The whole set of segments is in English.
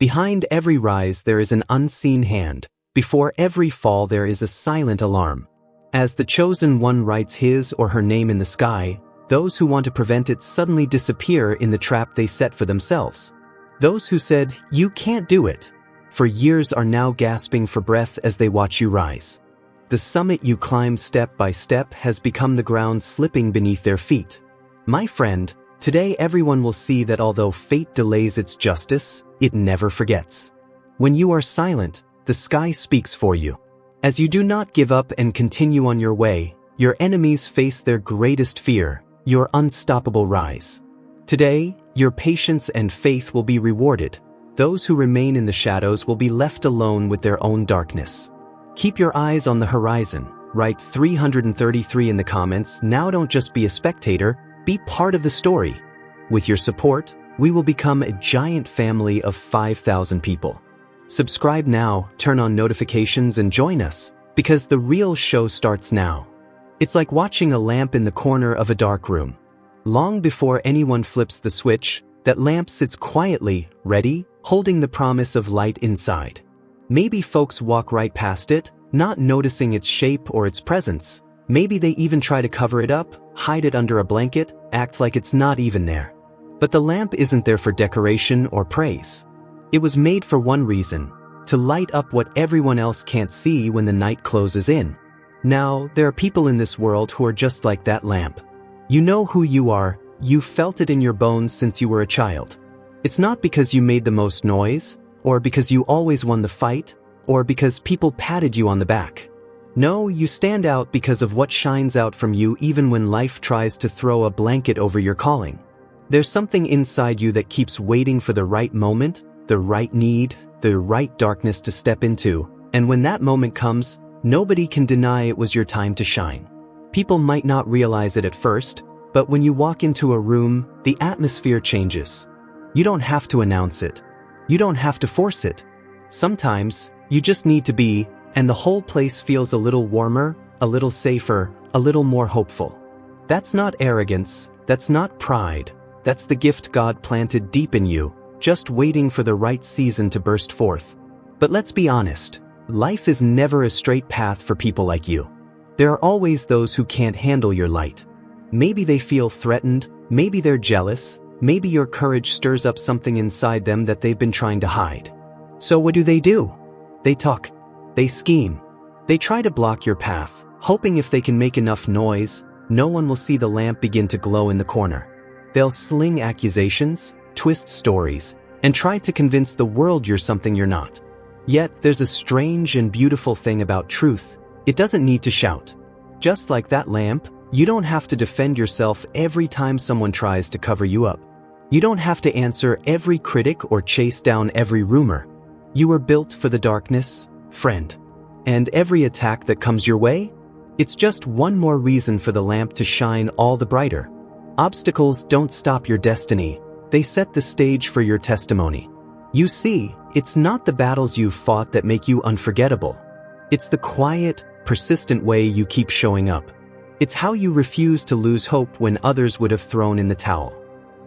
Behind every rise there is an unseen hand. Before every fall there is a silent alarm. As the chosen one writes his or her name in the sky, those who want to prevent it suddenly disappear in the trap they set for themselves. Those who said, "You can't do it," for years are now gasping for breath as they watch you rise. The summit you climb step by step has become the ground slipping beneath their feet. My friend, today everyone will see that although fate delays its justice, it never forgets. When you are silent, the sky speaks for you. As you do not give up and continue on your way, your enemies face their greatest fear, your unstoppable rise. Today, your patience and faith will be rewarded. Those who remain in the shadows will be left alone with their own darkness. Keep your eyes on the horizon. Write 333 in the comments. Now don't just be a spectator, be part of the story. With your support, we will become a giant family of 5,000 people. Subscribe now, turn on notifications and join us, because the real show starts now. It's like watching a lamp in the corner of a dark room. Long before anyone flips the switch, that lamp sits quietly, ready, holding the promise of light inside. Maybe folks walk right past it, not noticing its shape or its presence. Maybe they even try to cover it up, hide it under a blanket, act like it's not even there. But the lamp isn't there for decoration or praise. It was made for one reason: to light up what everyone else can't see when the night closes in. Now, there are people in this world who are just like that lamp. You know who you are, you felt it in your bones since you were a child. It's not because you made the most noise, or because you always won the fight, or because people patted you on the back. No, you stand out because of what shines out from you even when life tries to throw a blanket over your calling. There's something inside you that keeps waiting for the right moment, the right need, the right darkness to step into, and when that moment comes, nobody can deny it was your time to shine. People might not realize it at first, but when you walk into a room, the atmosphere changes. You don't have to announce it. You don't have to force it. Sometimes, you just need to be, and the whole place feels a little warmer, a little safer, a little more hopeful. That's not arrogance, that's not pride, that's the gift God planted deep in you, just waiting for the right season to burst forth. But let's be honest, life is never a straight path for people like you. There are always those who can't handle your light. Maybe they feel threatened, maybe they're jealous, maybe your courage stirs up something inside them that they've been trying to hide. So what do? They talk. They scheme. They try to block your path, hoping if they can make enough noise, no one will see the lamp begin to glow in the corner. They'll sling accusations, twist stories, and try to convince the world you're something you're not. Yet, there's a strange and beautiful thing about truth. It doesn't need to shout. Just like that lamp, you don't have to defend yourself every time someone tries to cover you up. You don't have to answer every critic or chase down every rumor. You were built for the darkness, friend. And every attack that comes your way? It's just one more reason for the lamp to shine all the brighter. Obstacles don't stop your destiny. They set the stage for your testimony. You see, it's not the battles you've fought that make you unforgettable. It's the quiet, persistent way you keep showing up. It's how you refuse to lose hope when others would have thrown in the towel.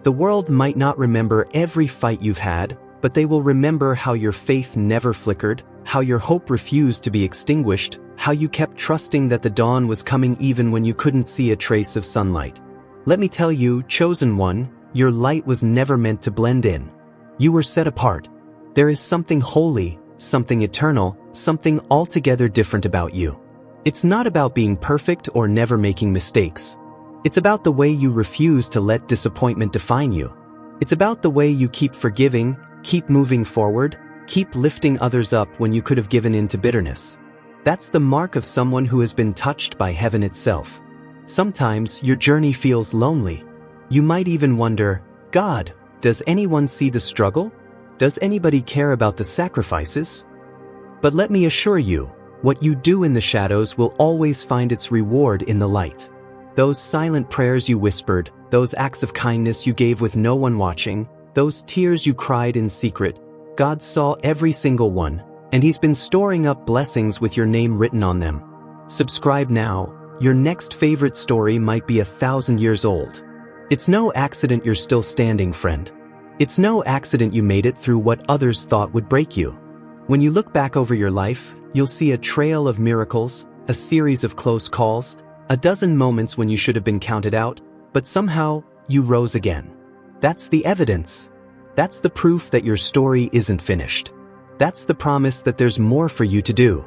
The world might not remember every fight you've had, but they will remember how your faith never flickered, how your hope refused to be extinguished, how you kept trusting that the dawn was coming even when you couldn't see a trace of sunlight. Let me tell you, chosen one, your light was never meant to blend in. You were set apart. There is something holy, something eternal, something altogether different about you. It's not about being perfect or never making mistakes. It's about the way you refuse to let disappointment define you. It's about the way you keep forgiving, keep moving forward, keep lifting others up when you could have given in to bitterness. That's the mark of someone who has been touched by heaven itself. Sometimes your journey feels lonely. You might even wonder, God, does anyone see the struggle? Does anybody care about the sacrifices? But let me assure you, what you do in the shadows will always find its reward in the light. Those silent prayers you whispered, those acts of kindness you gave with no one watching, those tears you cried in secret, God saw every single one, and He's been storing up blessings with your name written on them. Subscribe now. Your next favorite story might be 1,000 years old. It's no accident you're still standing, friend. It's no accident you made it through what others thought would break you. When you look back over your life, you'll see a trail of miracles, a series of close calls, a dozen moments when you should have been counted out, but somehow, you rose again. That's the evidence. That's the proof that your story isn't finished. That's the promise that there's more for you to do.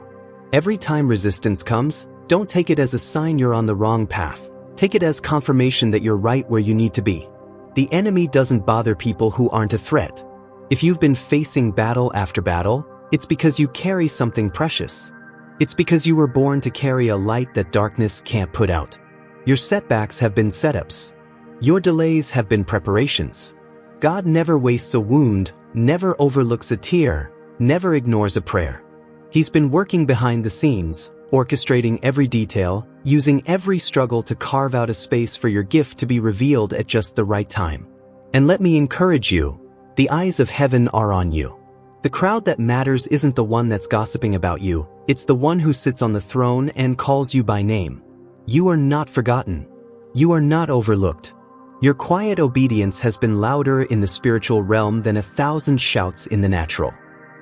Every time resistance comes, don't take it as a sign you're on the wrong path. Take it as confirmation that you're right where you need to be. The enemy doesn't bother people who aren't a threat. If you've been facing battle after battle, it's because you carry something precious. It's because you were born to carry a light that darkness can't put out. Your setbacks have been setups. Your delays have been preparations. God never wastes a wound, never overlooks a tear, never ignores a prayer. He's been working behind the scenes, orchestrating every detail, using every struggle to carve out a space for your gift to be revealed at just the right time. And let me encourage you, the eyes of heaven are on you. The crowd that matters isn't the one that's gossiping about you, it's the one who sits on the throne and calls you by name. You are not forgotten. You are not overlooked. Your quiet obedience has been louder in the spiritual realm than 1,000 shouts in the natural.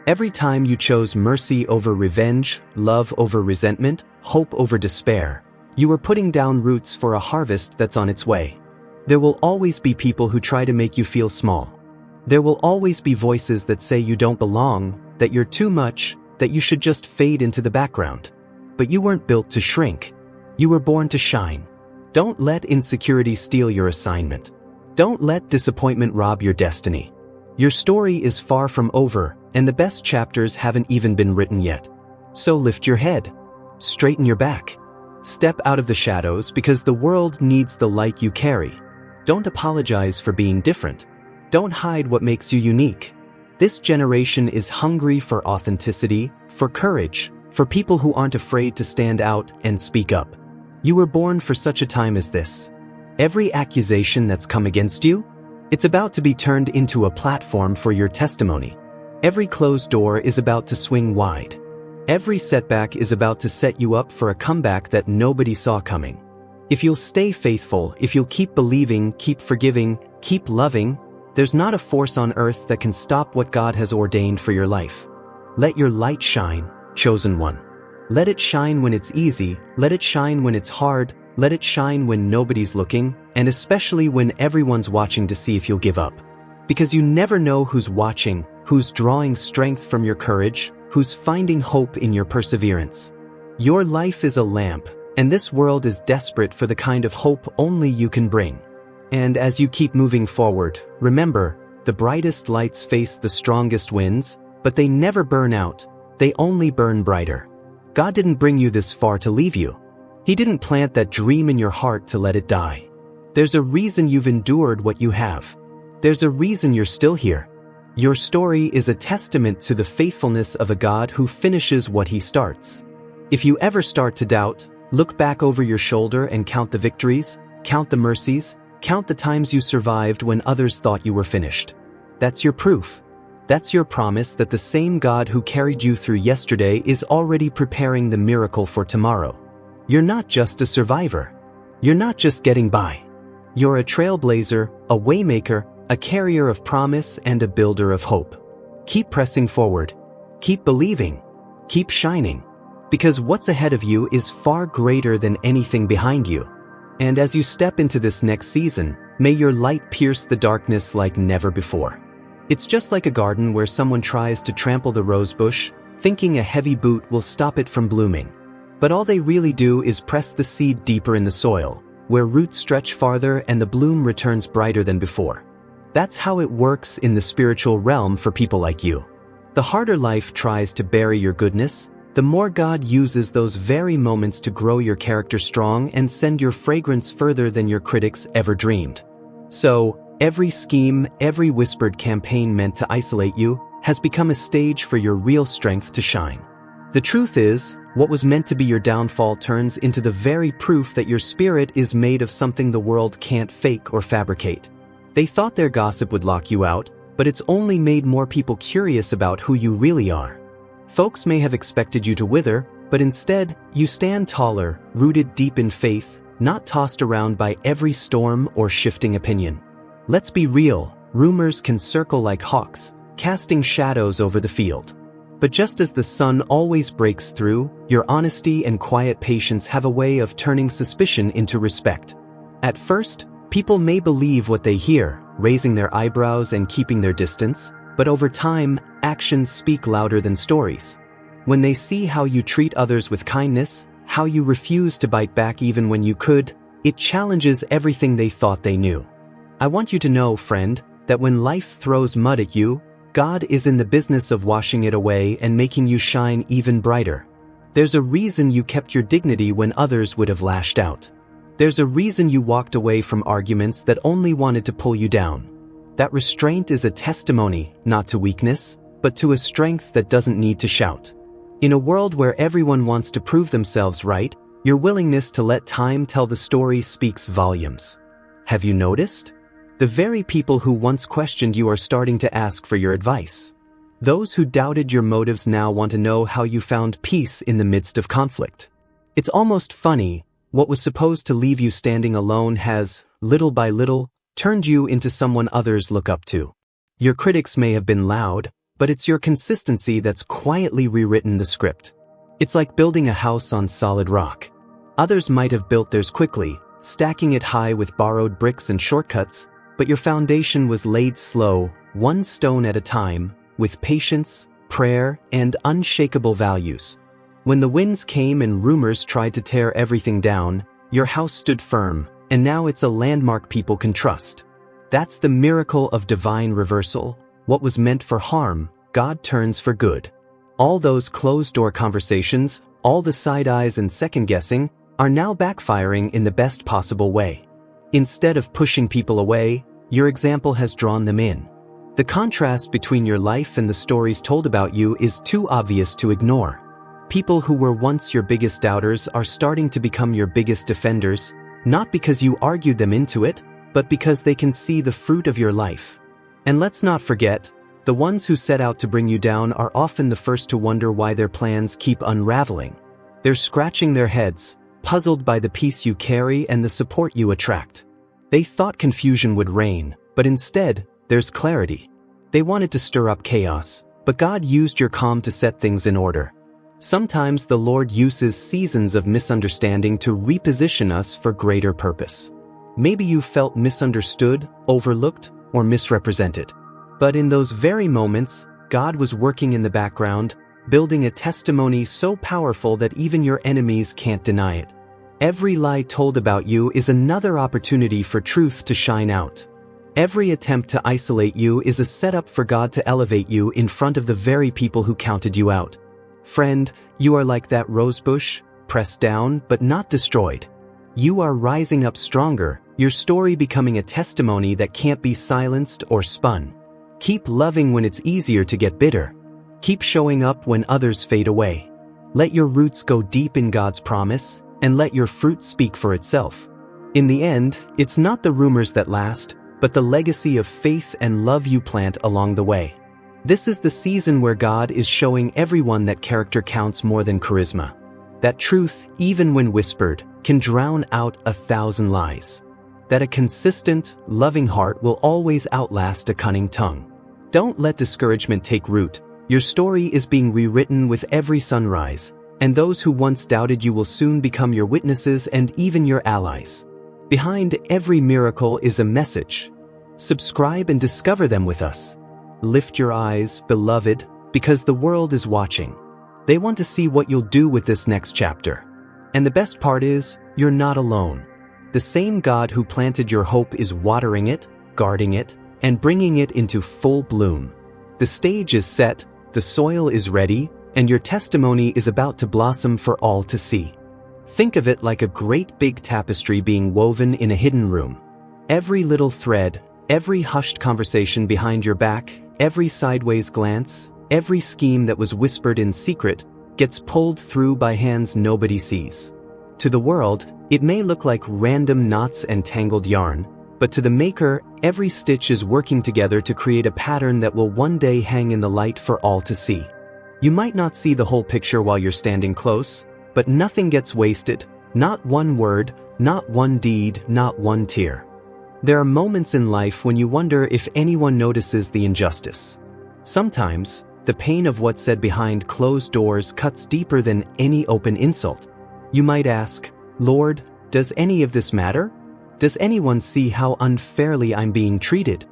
Every time you chose mercy over revenge, love over resentment, hope over despair, you are putting down roots for a harvest that's on its way. There will always be people who try to make you feel small. There will always be voices that say you don't belong, that you're too much, that you should just fade into the background. But you weren't built to shrink. You were born to shine. Don't let insecurity steal your assignment. Don't let disappointment rob your destiny. Your story is far from over, and the best chapters haven't even been written yet. So lift your head. Straighten your back. Step out of the shadows because the world needs the light you carry. Don't apologize for being different. Don't hide what makes you unique. This generation is hungry for authenticity, for courage, for people who aren't afraid to stand out and speak up. You were born for such a time as this. Every accusation that's come against you, it's about to be turned into a platform for your testimony. Every closed door is about to swing wide. Every setback is about to set you up for a comeback that nobody saw coming. If you'll stay faithful, if you'll keep believing, keep forgiving, keep loving, there's not a force on earth that can stop what God has ordained for your life. Let your light shine, chosen one. Let it shine when it's easy, let it shine when it's hard, let it shine when nobody's looking, and especially when everyone's watching to see if you'll give up. Because you never know who's watching, who's drawing strength from your courage, who's finding hope in your perseverance. Your life is a lamp, and this world is desperate for the kind of hope only you can bring. And as you keep moving forward, remember, the brightest lights face the strongest winds, but they never burn out, they only burn brighter. God didn't bring you this far to leave you. He didn't plant that dream in your heart to let it die. There's a reason you've endured what you have. There's a reason you're still here. Your story is a testament to the faithfulness of a God who finishes what he starts. If you ever start to doubt, look back over your shoulder and count the victories, count the mercies, count the times you survived when others thought you were finished. That's your proof. That's your promise that the same God who carried you through yesterday is already preparing the miracle for tomorrow. You're not just a survivor. You're not just getting by. You're a trailblazer, a waymaker, a carrier of promise, and a builder of hope. Keep pressing forward. Keep believing. Keep shining. Because what's ahead of you is far greater than anything behind you. And as you step into this next season, may your light pierce the darkness like never before. It's just like a garden where someone tries to trample the rose bush, thinking a heavy boot will stop it from blooming. But all they really do is press the seed deeper in the soil, where roots stretch farther and the bloom returns brighter than before. That's how it works in the spiritual realm for people like you. The harder life tries to bury your goodness, the more God uses those very moments to grow your character strong and send your fragrance further than your critics ever dreamed. So, every scheme, every whispered campaign meant to isolate you, has become a stage for your real strength to shine. The truth is, what was meant to be your downfall turns into the very proof that your spirit is made of something the world can't fake or fabricate. They thought their gossip would lock you out, but it's only made more people curious about who you really are. Folks may have expected you to wither, but instead, you stand taller, rooted deep in faith, not tossed around by every storm or shifting opinion. Let's be real, Rumors can circle like hawks, casting shadows over the field. But just as the sun always breaks through, your honesty and quiet patience have a way of turning suspicion into respect. At first, people may believe what they hear, raising their eyebrows and keeping their distance, but over time, actions speak louder than stories. When they see how you treat others with kindness, how you refuse to bite back even when you could, it challenges everything they thought they knew. I want you to know, friend, that when life throws mud at you, God is in the business of washing it away and making you shine even brighter. There's a reason you kept your dignity when others would have lashed out. There's a reason you walked away from arguments that only wanted to pull you down. That restraint is a testimony, not to weakness, but to a strength that doesn't need to shout. In a world where everyone wants to prove themselves right, your willingness to let time tell the story speaks volumes. Have you noticed? The very people who once questioned you are starting to ask for your advice. Those who doubted your motives now want to know how you found peace in the midst of conflict. It's almost funny, what was supposed to leave you standing alone has, little by little, turned you into someone others look up to. Your critics may have been loud, but it's your consistency that's quietly rewritten the script. It's like building a house on solid rock. Others might have built theirs quickly, stacking it high with borrowed bricks and shortcuts, but your foundation was laid slow, one stone at a time, with patience, prayer, and unshakable values. When the winds came and rumors tried to tear everything down, your house stood firm, and now it's a landmark people can trust. That's the miracle of divine reversal. What was meant for harm, God turns for good. All those closed-door conversations, all the side eyes and second-guessing, are now backfiring in the best possible way. Instead of pushing people away, your example has drawn them in. The contrast between your life and the stories told about you is too obvious to ignore. People who were once your biggest doubters are starting to become your biggest defenders, not because you argued them into it, but because they can see the fruit of your life. And let's not forget, the ones who set out to bring you down are often the first to wonder why their plans keep unraveling. They're scratching their heads, puzzled by the peace you carry and the support you attract. They thought confusion would reign, but instead, there's clarity. They wanted to stir up chaos, but God used your calm to set things in order. Sometimes the Lord uses seasons of misunderstanding to reposition us for greater purpose. Maybe you felt misunderstood, overlooked, or misrepresented. But in those very moments, God was working in the background, building a testimony so powerful that even your enemies can't deny it. Every lie told about you is another opportunity for truth to shine out. Every attempt to isolate you is a setup for God to elevate you in front of the very people who counted you out. Friend, you are like that rosebush, pressed down but not destroyed. You are rising up stronger, your story becoming a testimony that can't be silenced or spun. Keep loving when it's easier to get bitter. Keep showing up when others fade away. Let your roots go deep in God's promise, and let your fruit speak for itself. In the end, it's not the rumors that last, but the legacy of faith and love you plant along the way. This is the season where God is showing everyone that character counts more than charisma. That truth, even when whispered, can drown out 1,000 lies. That a consistent, loving heart will always outlast a cunning tongue. Don't let discouragement take root. Your story is being rewritten with every sunrise, and those who once doubted you will soon become your witnesses and even your allies. Behind every miracle is a message. Subscribe and discover them with us. Lift your eyes, beloved, because the world is watching. They want to see what you'll do with this next chapter. And the best part is, you're not alone. The same God who planted your hope is watering it, guarding it, and bringing it into full bloom. The stage is set, the soil is ready, and your testimony is about to blossom for all to see. Think of it like a great big tapestry being woven in a hidden room. Every little thread, every hushed conversation behind your back, every sideways glance, every scheme that was whispered in secret, gets pulled through by hands nobody sees. To the world, it may look like random knots and tangled yarn, but to the maker, every stitch is working together to create a pattern that will one day hang in the light for all to see. You might not see the whole picture while you're standing close, but nothing gets wasted, not one word, not one deed, not one tear. There are moments in life when you wonder if anyone notices the injustice. Sometimes, the pain of what's said behind closed doors cuts deeper than any open insult. You might ask, Lord, does any of this matter? Does anyone see how unfairly I'm being treated?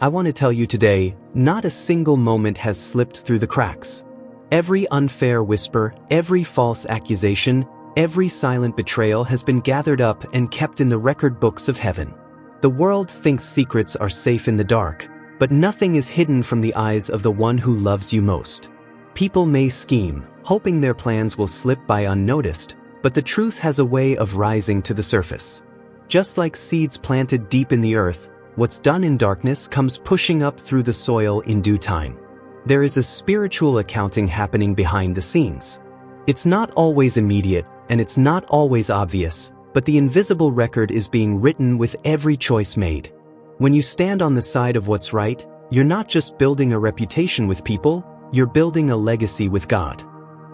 I want to tell you today, not a single moment has slipped through the cracks. Every unfair whisper, every false accusation, every silent betrayal has been gathered up and kept in the record books of heaven. The world thinks secrets are safe in the dark, but nothing is hidden from the eyes of the one who loves you most. People may scheme, hoping their plans will slip by unnoticed, but the truth has a way of rising to the surface. Just like seeds planted deep in the earth, what's done in darkness comes pushing up through the soil in due time. There is a spiritual accounting happening behind the scenes. It's not always immediate, and it's not always obvious, but the invisible record is being written with every choice made. When you stand on the side of what's right, you're not just building a reputation with people, you're building a legacy with God.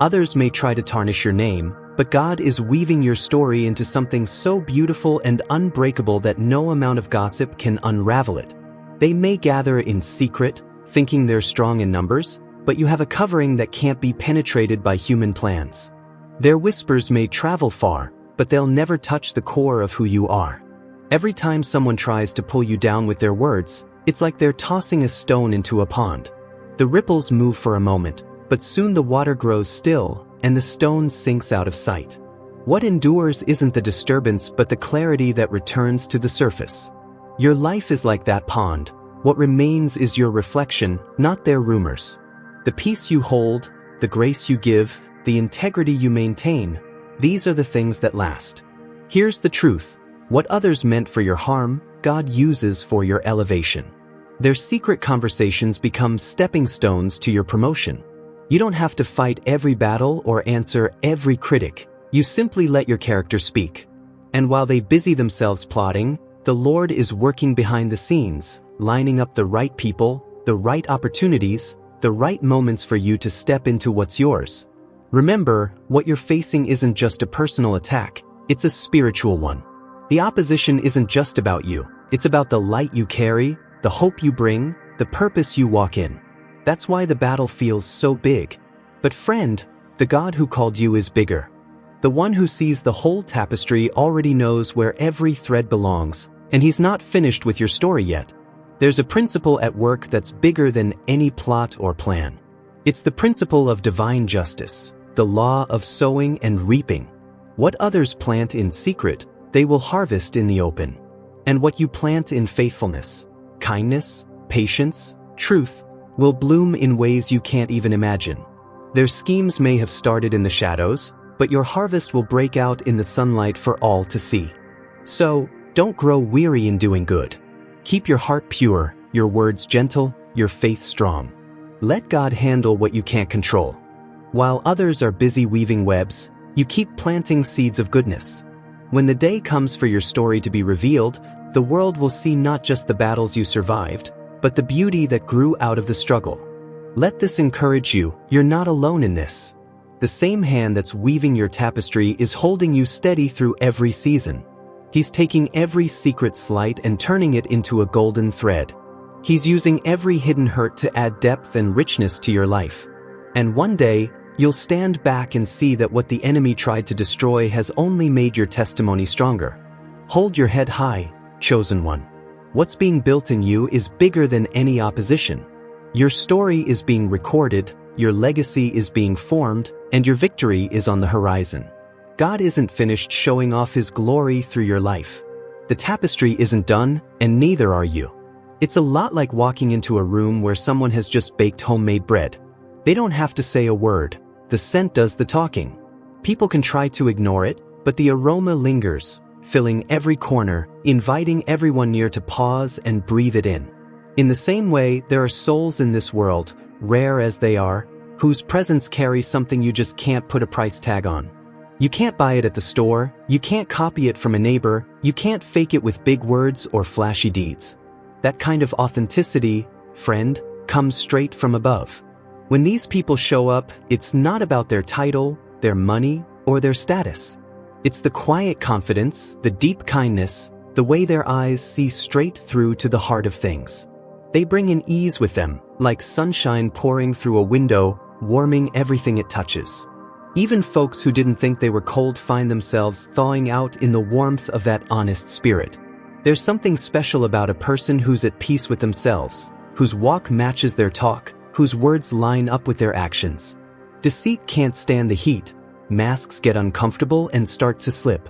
Others may try to tarnish your name, but God is weaving your story into something so beautiful and unbreakable that no amount of gossip can unravel it. They may gather in secret, thinking they're strong in numbers, but you have a covering that can't be penetrated by human plans. Their whispers may travel far, but they'll never touch the core of who you are. Every time someone tries to pull you down with their words, it's like they're tossing a stone into a pond. The ripples move for a moment, but soon the water grows still, and the stone sinks out of sight. What endures isn't the disturbance but the clarity that returns to the surface. Your life is like that pond. What remains is your reflection, not their rumors. The peace you hold, the grace you give, the integrity you maintain, these are the things that last. Here's the truth. What others meant for your harm, God uses for your elevation. Their secret conversations become stepping stones to your promotion. You don't have to fight every battle or answer every critic. You simply let your character speak. And while they busy themselves plotting, the Lord is working behind the scenes, lining up the right people, the right opportunities, the right moments for you to step into what's yours. Remember, what you're facing isn't just a personal attack, it's a spiritual one. The opposition isn't just about you, it's about the light you carry, the hope you bring, the purpose you walk in. That's why the battle feels so big. But friend, the God who called you is bigger. The one who sees the whole tapestry already knows where every thread belongs, and he's not finished with your story yet. There's a principle at work that's bigger than any plot or plan. It's the principle of divine justice, the law of sowing and reaping. What others plant in secret, they will harvest in the open. And what you plant in faithfulness, kindness, patience, truth, will bloom in ways you can't even imagine. Their schemes may have started in the shadows, but your harvest will break out in the sunlight for all to see. So, don't grow weary in doing good. Keep your heart pure, your words gentle, your faith strong. Let God handle what you can't control. While others are busy weaving webs, you keep planting seeds of goodness. When the day comes for your story to be revealed, the world will see not just the battles you survived, but the beauty that grew out of the struggle. Let this encourage you, you're not alone in this. The same hand that's weaving your tapestry is holding you steady through every season. He's taking every secret slight and turning it into a golden thread. He's using every hidden hurt to add depth and richness to your life. And one day, you'll stand back and see that what the enemy tried to destroy has only made your testimony stronger. Hold your head high, chosen one. What's being built in you is bigger than any opposition. Your story is being recorded, your legacy is being formed, and your victory is on the horizon. God isn't finished showing off His glory through your life. The tapestry isn't done, and neither are you. It's a lot like walking into a room where someone has just baked homemade bread. They don't have to say a word. The scent does the talking. People can try to ignore it, but the aroma lingers, filling every corner, inviting everyone near to pause and breathe it in. In the same way, there are souls in this world, rare as they are, whose presence carries something you just can't put a price tag on. You can't buy it at the store, you can't copy it from a neighbor, you can't fake it with big words or flashy deeds. That kind of authenticity, friend, comes straight from above. When these people show up, it's not about their title, their money, or their status. It's the quiet confidence, the deep kindness, the way their eyes see straight through to the heart of things. They bring in ease with them, like sunshine pouring through a window, warming everything it touches. Even folks who didn't think they were cold find themselves thawing out in the warmth of that honest spirit. There's something special about a person who's at peace with themselves, whose walk matches their talk, whose words line up with their actions. Deceit can't stand the heat. Masks get uncomfortable and start to slip.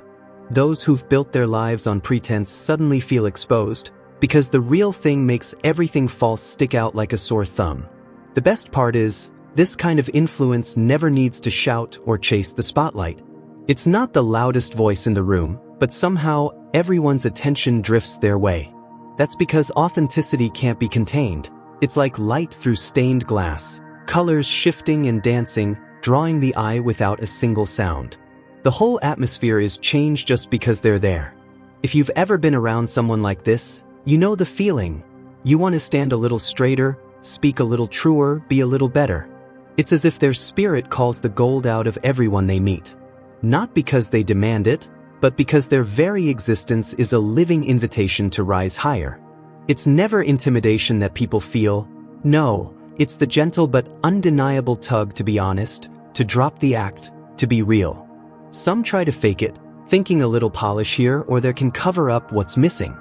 Those who've built their lives on pretense suddenly feel exposed, because the real thing makes everything false stick out like a sore thumb. The best part is, this kind of influence never needs to shout or chase the spotlight. It's not the loudest voice in the room, but somehow everyone's attention drifts their way. That's because authenticity can't be contained. It's like light through stained glass, colors shifting and dancing, drawing the eye without a single sound. The whole atmosphere is changed just because they're there. If you've ever been around someone like this, you know the feeling. You want to stand a little straighter, speak a little truer, be a little better. It's as if their spirit calls the gold out of everyone they meet. Not because they demand it, but because their very existence is a living invitation to rise higher. It's never intimidation that people feel. No, it's the gentle but undeniable tug to be honest, to drop the act, to be real. Some try to fake it, thinking a little polish here or there can cover up what's missing.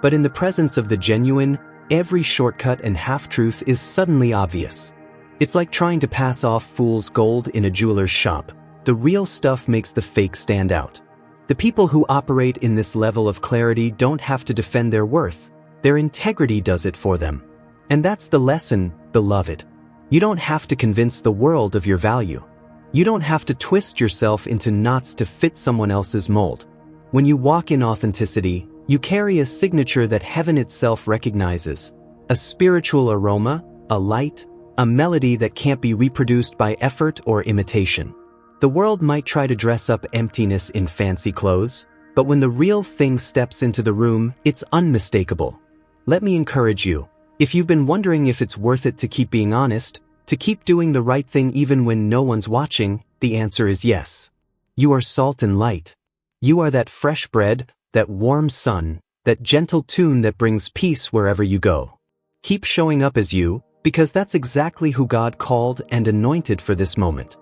But in the presence of the genuine, every shortcut and half-truth is suddenly obvious. It's like trying to pass off fool's gold in a jeweler's shop. The real stuff makes the fake stand out. The people who operate in this level of clarity don't have to defend their worth. Their integrity does it for them. And that's the lesson, beloved. You don't have to convince the world of your value. You don't have to twist yourself into knots to fit someone else's mold. When you walk in authenticity, you carry a signature that heaven itself recognizes. A spiritual aroma, a light, a melody that can't be reproduced by effort or imitation. The world might try to dress up emptiness in fancy clothes, but when the real thing steps into the room, it's unmistakable. Let me encourage you. If you've been wondering if it's worth it to keep being honest, to keep doing the right thing even when no one's watching, the answer is yes. You are salt and light. You are that fresh bread, that warm sun, that gentle tune that brings peace wherever you go. Keep showing up as you, because that's exactly who God called and anointed for this moment.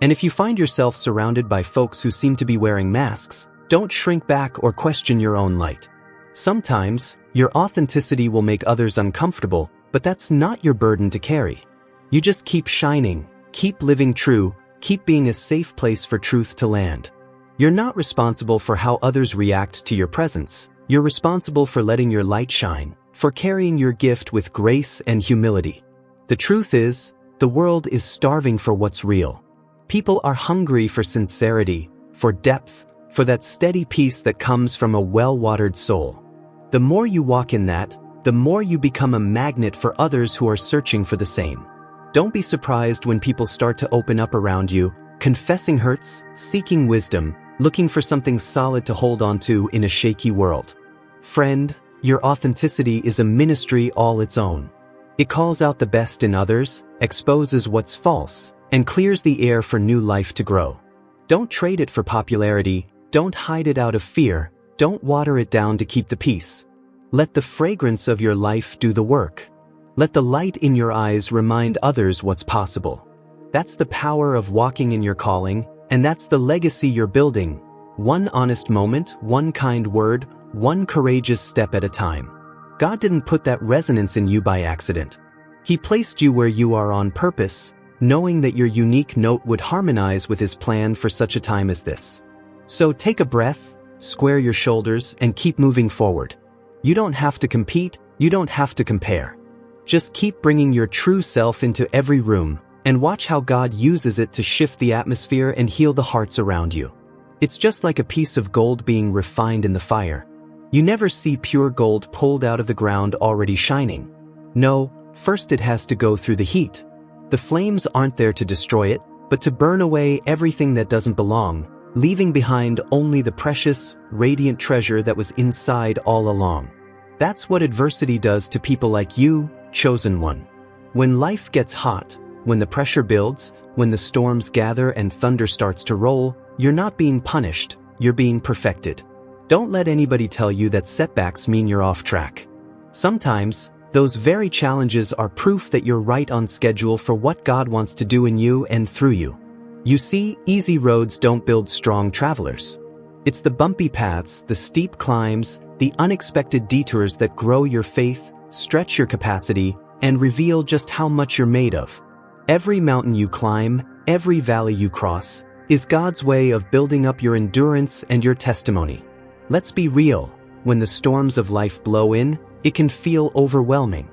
And if you find yourself surrounded by folks who seem to be wearing masks, don't shrink back or question your own light. Sometimes, your authenticity will make others uncomfortable, but that's not your burden to carry. You just keep shining, keep living true, keep being a safe place for truth to land. You're not responsible for how others react to your presence. You're responsible for letting your light shine, for carrying your gift with grace and humility. The truth is, the world is starving for what's real. People are hungry for sincerity, for depth, for that steady peace that comes from a well-watered soul. The more you walk in that, the more you become a magnet for others who are searching for the same. Don't be surprised when people start to open up around you, confessing hurts, seeking wisdom, looking for something solid to hold on to in a shaky world. Friend, your authenticity is a ministry all its own. It calls out the best in others, exposes what's false, and clears the air for new life to grow. Don't trade it for popularity, don't hide it out of fear, don't water it down to keep the peace. Let the fragrance of your life do the work. Let the light in your eyes remind others what's possible. That's the power of walking in your calling, and that's the legacy you're building. One honest moment, one kind word, one courageous step at a time. God didn't put that resonance in you by accident. He placed you where you are on purpose, knowing that your unique note would harmonize with His plan for such a time as this. So take a breath, square your shoulders, and keep moving forward. You don't have to compete, you don't have to compare. Just keep bringing your true self into every room, and watch how God uses it to shift the atmosphere and heal the hearts around you. It's just like a piece of gold being refined in the fire. You never see pure gold pulled out of the ground already shining. No, first it has to go through the heat. The flames aren't there to destroy it, but to burn away everything that doesn't belong, leaving behind only the precious, radiant treasure that was inside all along. That's what adversity does to people like you, chosen one. When life gets hot, when the pressure builds, when the storms gather and thunder starts to roll, you're not being punished, you're being perfected. Don't let anybody tell you that setbacks mean you're off track. Sometimes, those very challenges are proof that you're right on schedule for what God wants to do in you and through you. You see, easy roads don't build strong travelers. It's the bumpy paths, the steep climbs, the unexpected detours that grow your faith, stretch your capacity, and reveal just how much you're made of. Every mountain you climb, every valley you cross, is God's way of building up your endurance and your testimony. Let's be real, when the storms of life blow in, it can feel overwhelming.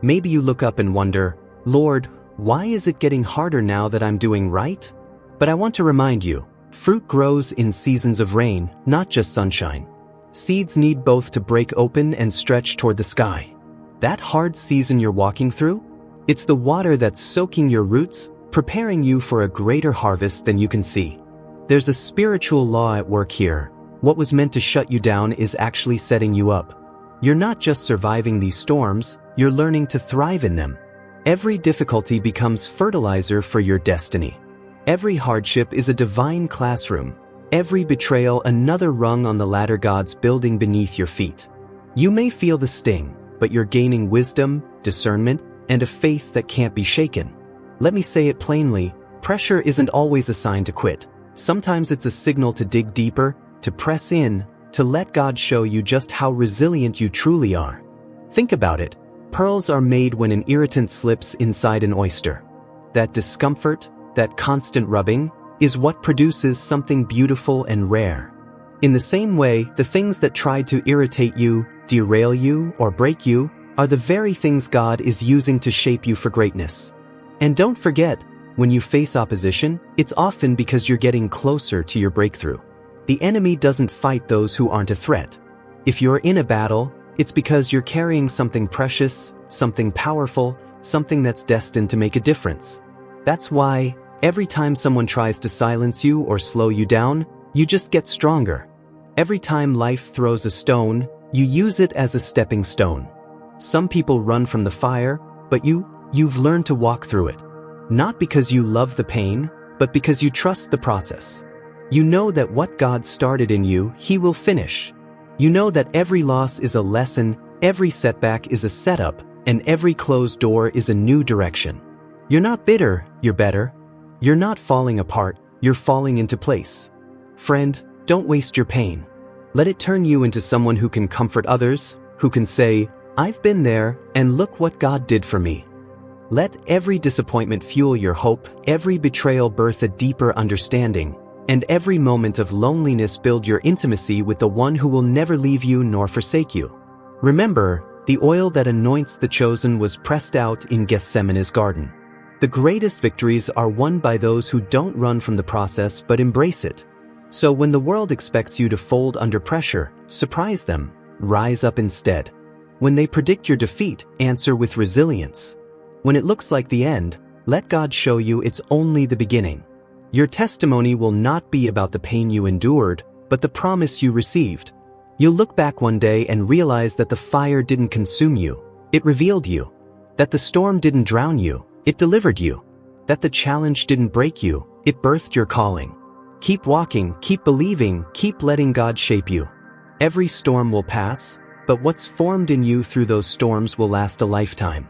Maybe you look up and wonder, Lord, why is it getting harder now that I'm doing right? But I want to remind you, fruit grows in seasons of rain, not just sunshine. Seeds need both to break open and stretch toward the sky. That hard season you're walking through? It's the water that's soaking your roots, preparing you for a greater harvest than you can see. There's a spiritual law at work here. What was meant to shut you down is actually setting you up. You're not just surviving these storms, you're learning to thrive in them. Every difficulty becomes fertilizer for your destiny. Every hardship is a divine classroom. Every betrayal another rung on the ladder God's building beneath your feet. You may feel the sting, but you're gaining wisdom, discernment, and a faith that can't be shaken. Let me say it plainly, pressure isn't always a sign to quit. Sometimes it's a signal to dig deeper, to press in, to let God show you just how resilient you truly are. Think about it. Pearls are made when an irritant slips inside an oyster. That discomfort, that constant rubbing, is what produces something beautiful and rare. In the same way, the things that try to irritate you, derail you, or break you, are the very things God is using to shape you for greatness. And don't forget, when you face opposition, it's often because you're getting closer to your breakthrough. The enemy doesn't fight those who aren't a threat. If you're in a battle, it's because you're carrying something precious, something powerful, something that's destined to make a difference. That's why, every time someone tries to silence you or slow you down, you just get stronger. Every time life throws a stone, you use it as a stepping stone. Some people run from the fire, but you've learned to walk through it. Not because you love the pain, but because you trust the process. You know that what God started in you, He will finish. You know that every loss is a lesson, every setback is a setup, and every closed door is a new direction. You're not bitter, you're better. You're not falling apart, you're falling into place. Friend, don't waste your pain. Let it turn you into someone who can comfort others, who can say, I've been there, and look what God did for me. Let every disappointment fuel your hope, every betrayal birth a deeper understanding, and every moment of loneliness build your intimacy with the one who will never leave you nor forsake you. Remember, the oil that anoints the chosen was pressed out in Gethsemane's garden. The greatest victories are won by those who don't run from the process but embrace it. So when the world expects you to fold under pressure, surprise them, rise up instead. When they predict your defeat, answer with resilience. When it looks like the end, let God show you it's only the beginning. Your testimony will not be about the pain you endured, but the promise you received. You'll look back one day and realize that the fire didn't consume you, it revealed you. That the storm didn't drown you, it delivered you. That the challenge didn't break you, it birthed your calling. Keep walking, keep believing, keep letting God shape you. Every storm will pass, but what's formed in you through those storms will last a lifetime.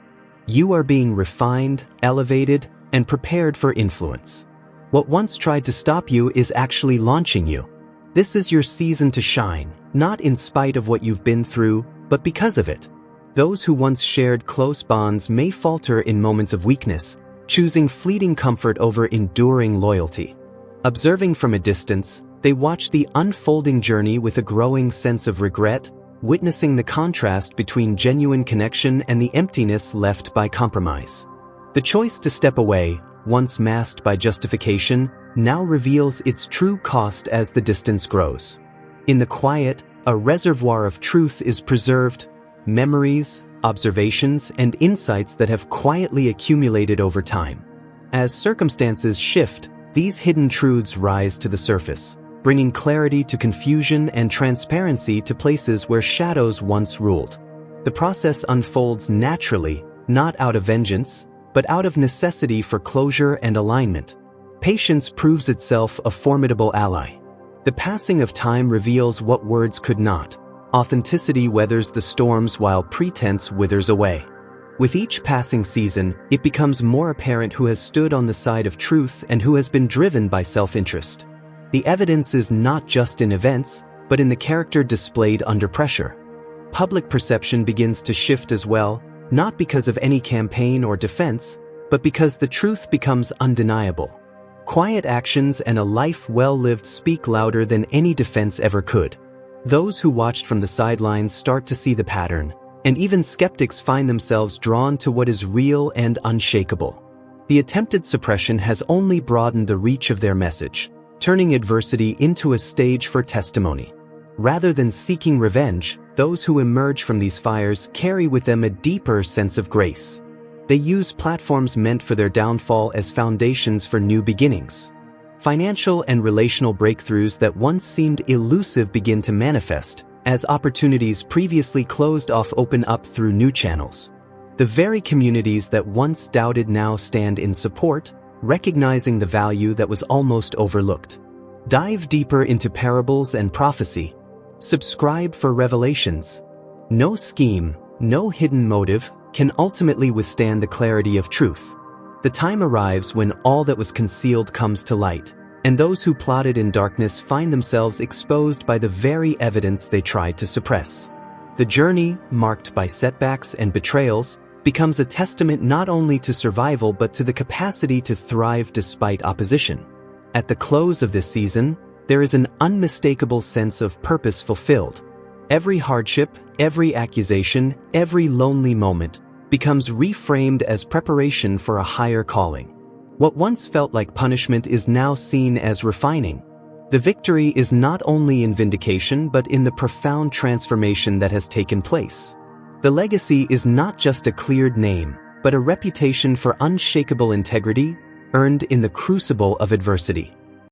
You are being refined, elevated, and prepared for influence. What once tried to stop you is actually launching you. This is your season to shine, not in spite of what you've been through, but because of it. Those who once shared close bonds may falter in moments of weakness, choosing fleeting comfort over enduring loyalty. Observing from a distance, they watch the unfolding journey with a growing sense of regret, witnessing the contrast between genuine connection and the emptiness left by compromise. The choice to step away, once masked by justification, now reveals its true cost as the distance grows. In the quiet, a reservoir of truth is preserved, memories, observations, and insights that have quietly accumulated over time. As circumstances shift, these hidden truths rise to the surface, bringing clarity to confusion and transparency to places where shadows once ruled. The process unfolds naturally, not out of vengeance, but out of necessity for closure and alignment. Patience proves itself a formidable ally. The passing of time reveals what words could not. Authenticity weathers the storms while pretense withers away. With each passing season, it becomes more apparent who has stood on the side of truth and who has been driven by self-interest. The evidence is not just in events, but in the character displayed under pressure. Public perception begins to shift as well, not because of any campaign or defense, but because the truth becomes undeniable. Quiet actions and a life well lived speak louder than any defense ever could. Those who watched from the sidelines start to see the pattern, and even skeptics find themselves drawn to what is real and unshakable. The attempted suppression has only broadened the reach of their message, turning adversity into a stage for testimony. Rather than seeking revenge, those who emerge from these fires carry with them a deeper sense of grace. They use platforms meant for their downfall as foundations for new beginnings. Financial and relational breakthroughs that once seemed elusive begin to manifest, as opportunities previously closed off open up through new channels. The very communities that once doubted now stand in support, recognizing the value that was almost overlooked. Dive deeper into parables and prophecy. Subscribe for revelations. No scheme, no hidden motive, can ultimately withstand the clarity of truth. The time arrives when all that was concealed comes to light, and those who plotted in darkness find themselves exposed by the very evidence they tried to suppress. The journey, marked by setbacks and betrayals, becomes a testament not only to survival but to the capacity to thrive despite opposition. At the close of this season, there is an unmistakable sense of purpose fulfilled. Every hardship, every accusation, every lonely moment becomes reframed as preparation for a higher calling. What once felt like punishment is now seen as refining. The victory is not only in vindication but in the profound transformation that has taken place. The legacy is not just a cleared name, but a reputation for unshakable integrity, earned in the crucible of adversity.